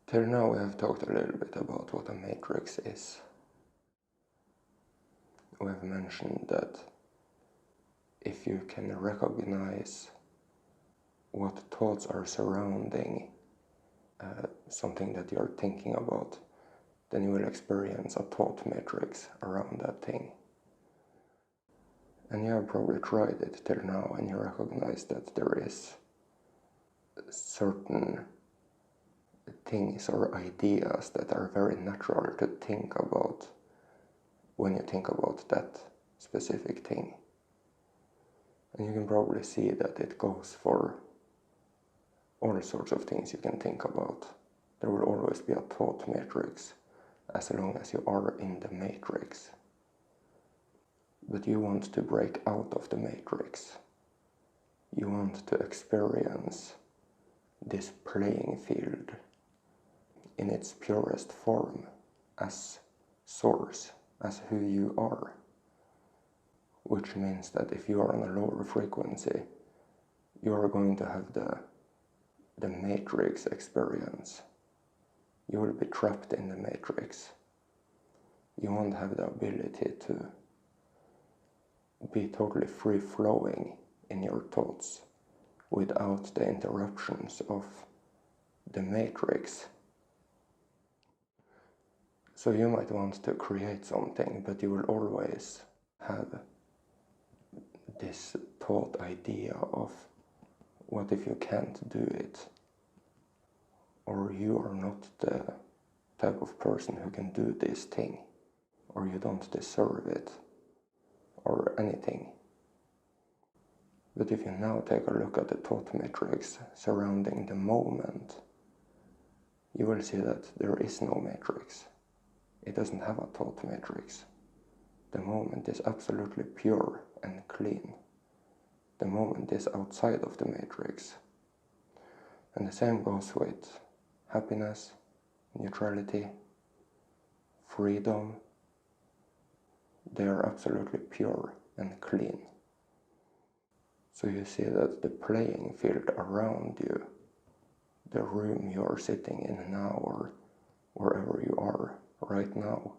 Till now we have talked a little bit about what a matrix is. We have mentioned that if you can recognize what thoughts are surrounding something that you're thinking about, then you will experience a thought matrix around that thing. And you have probably tried it till now and you recognize that there is certain things or ideas that are very natural to think about when you think about that specific thing. And you can probably see that it goes for all sorts of things you can think about. There will always be a thought matrix as long as you are in the matrix. But you want to break out of the matrix. You want to experience this playing field in its purest form, as source, as who you are. Which means that if you are on a lower frequency, you are going to have the matrix experience. You will be trapped in the matrix. You won't have the ability to be totally free-flowing in your thoughts without the interruptions of the matrix. So you might want to create something, but you will always have this thought idea of what if you can't do it, or you are not the type of person who can do this thing, or you don't deserve it, or anything. But if you now take a look at the thought matrix surrounding the moment, you will see that there is no matrix. It doesn't have a thought matrix. The moment is absolutely pure and clean. The moment is outside of the matrix. And the same goes with happiness, neutrality, freedom. They are absolutely pure and clean. So you see that the playing field around you, the room you are sitting in now or wherever you are right now,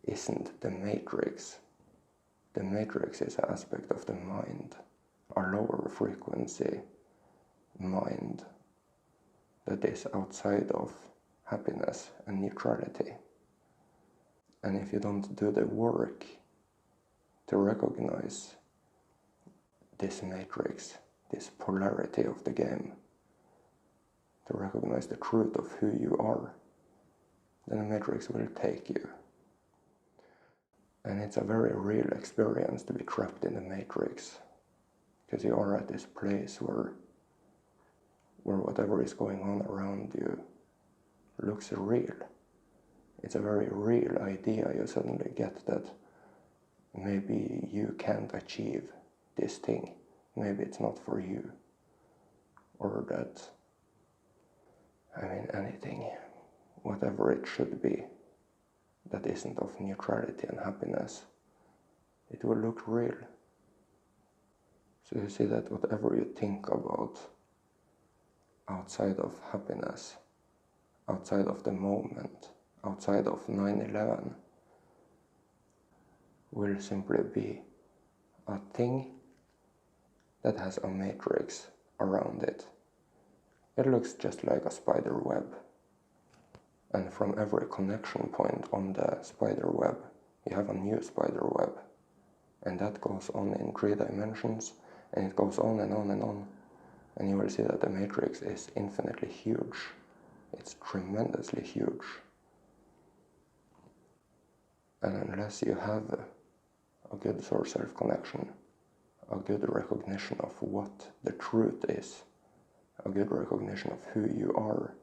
isn't the matrix. The matrix is an aspect of the mind, a lower frequency mind that is outside of happiness and neutrality. And if you don't do the work to recognize this matrix, this polarity of the game, to recognize the truth of who you are, then the matrix will take you. And it's a very real experience to be trapped in the matrix, because you are at this place where whatever is going on around you looks real. It's a very real idea. You suddenly get that maybe you can't achieve this thing, maybe it's not for you, or that, anything, whatever it should be, that isn't of neutrality and happiness, it will look real. So you see that whatever you think about outside of happiness, outside of the moment, outside of 9/11, will simply be a thing that has a matrix around it. It looks just like a spider web. And from every connection point on the spider web, you have a new spider web. And that goes on in 3 dimensions, and it goes on and on and on. And you will see that the matrix is infinitely huge. It's tremendously huge. And unless you have a good source self-connection, a good recognition of what the truth is, a good recognition of who you are,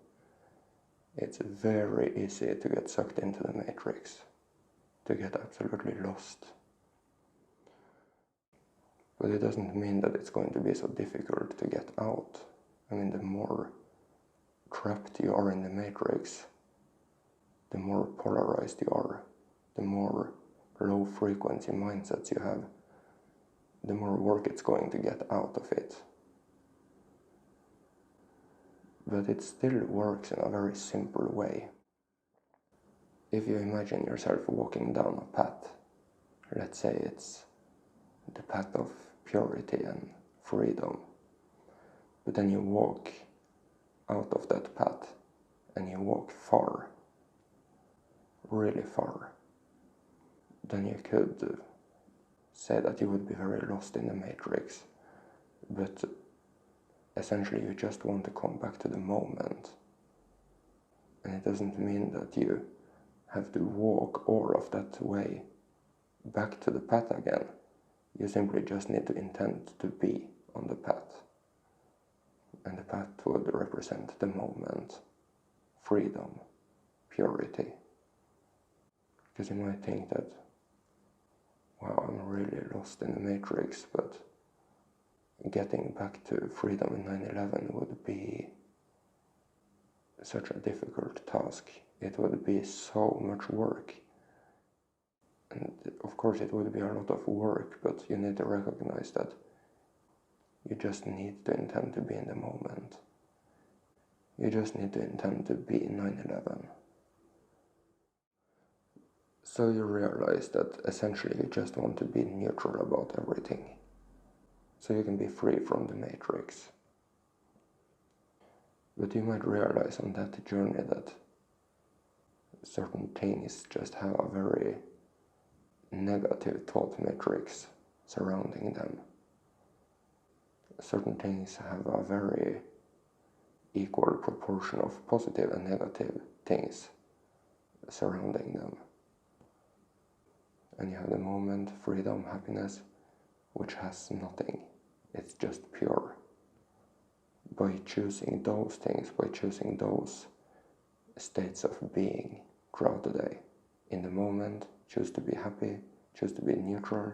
it's very easy to get sucked into the matrix, to get absolutely lost. But it doesn't mean that it's going to be so difficult to get out. The more trapped you are in the matrix, the more polarized you are, the more low frequency mindsets you have, the more work it's going to get out of it. but it still works in a very simple way. If you imagine yourself walking down a path, let's say it's the path of purity and freedom, but then you walk out of that path and you walk far, really far, then you could say that you would be very lost in the matrix, but essentially you just want to come back to the moment. And it doesn't mean that you have to walk all of that way back to the path again. You simply just need to intend to be on the path. And the path would represent the moment, freedom, purity. Because you might think that, wow, I'm really lost in the matrix, but getting back to freedom in 9/11 would be such a difficult task. It would be so much work. And of course it would be a lot of work, but you need to recognize that you just need to intend to be in the moment. You just need to intend to be in 9/11. So you realize that essentially you just want to be neutral about everything. So you can be free from the matrix. But you might realize on that journey that certain things just have a very negative thought matrix surrounding them. Certain things have a very equal proportion of positive and negative things surrounding them. And you have the moment, freedom, happiness, which has nothing. It's just pure. By choosing those things, by choosing those states of being throughout the day, in the moment, choose to be happy, choose to be neutral,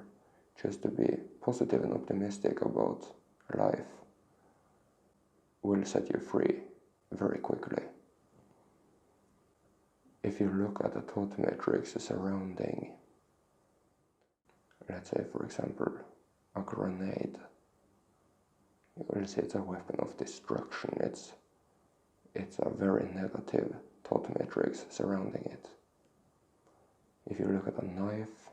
choose to be positive and optimistic about life, will set you free very quickly. If you look at the thought matrix surrounding, let's say for example, a grenade, you will see it's a weapon of destruction. It's a very negative thought matrix surrounding it. If you look at a knife,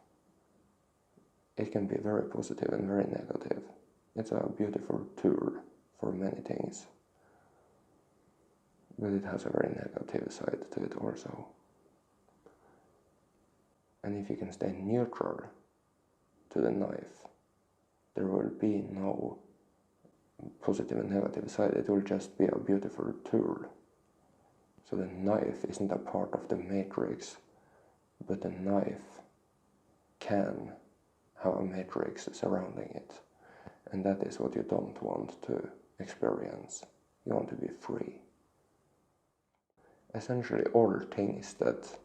it can be very positive and very negative. It's a beautiful tool for many things, but it has a very negative side to it also. And if you can stay neutral to the knife, there will be no positive and negative side. It will just be a beautiful tool. So the knife isn't a part of the matrix, but the knife can have a matrix surrounding it. And that is what you don't want to experience. You want to be free. Essentially all things that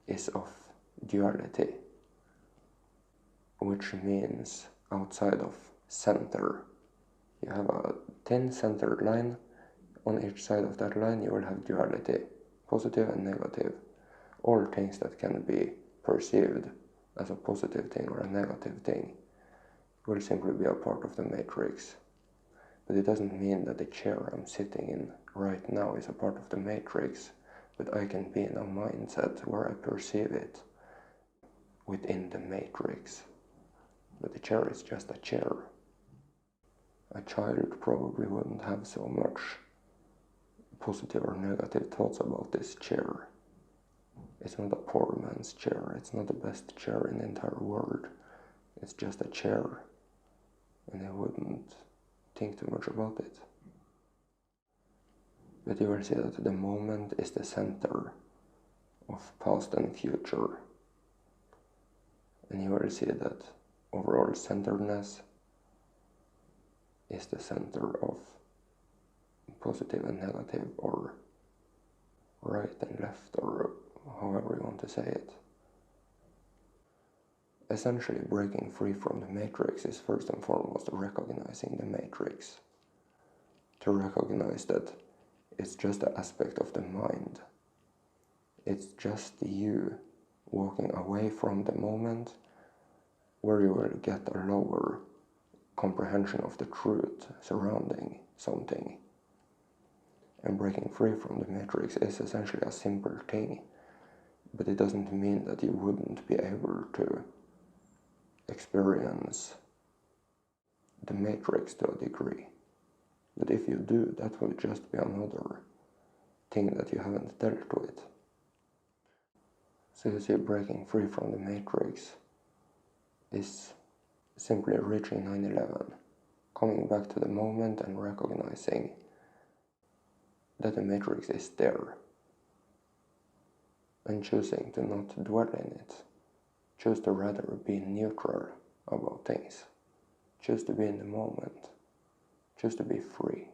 is of duality, which means outside of center. You have a thin center line. On each side of that line you will have duality, positive and negative. All things that can be perceived as a positive thing or a negative thing will simply be a part of the matrix. But it doesn't mean that the chair I'm sitting in right now is a part of the matrix, but I can be in a mindset where I perceive it within the matrix. But the chair is just a chair. A child probably wouldn't have so much positive or negative thoughts about this chair. It's not a poor man's chair, it's not the best chair in the entire world. It's just a chair, and I wouldn't think too much about it. But you will see that the moment is the center of past and future. And you will see that overall centeredness is the center of positive and negative, or right and left, or however you want to say it. Essentially, breaking free from the matrix is first and foremost recognizing the matrix. To recognize that it's just an aspect of the mind. It's just you walking away from the moment where you will get a lower comprehension of the truth surrounding something. And breaking free from the matrix is essentially a simple thing, but it doesn't mean that you wouldn't be able to experience the matrix to a degree. But if you do, that will just be another thing that you haven't dealt with. So you see, breaking free from the matrix is simply reaching 9/11, coming back to the moment and recognizing that the matrix is there, and choosing to not dwell in it, choose to rather be neutral about things, choose to be in the moment, choose to be free.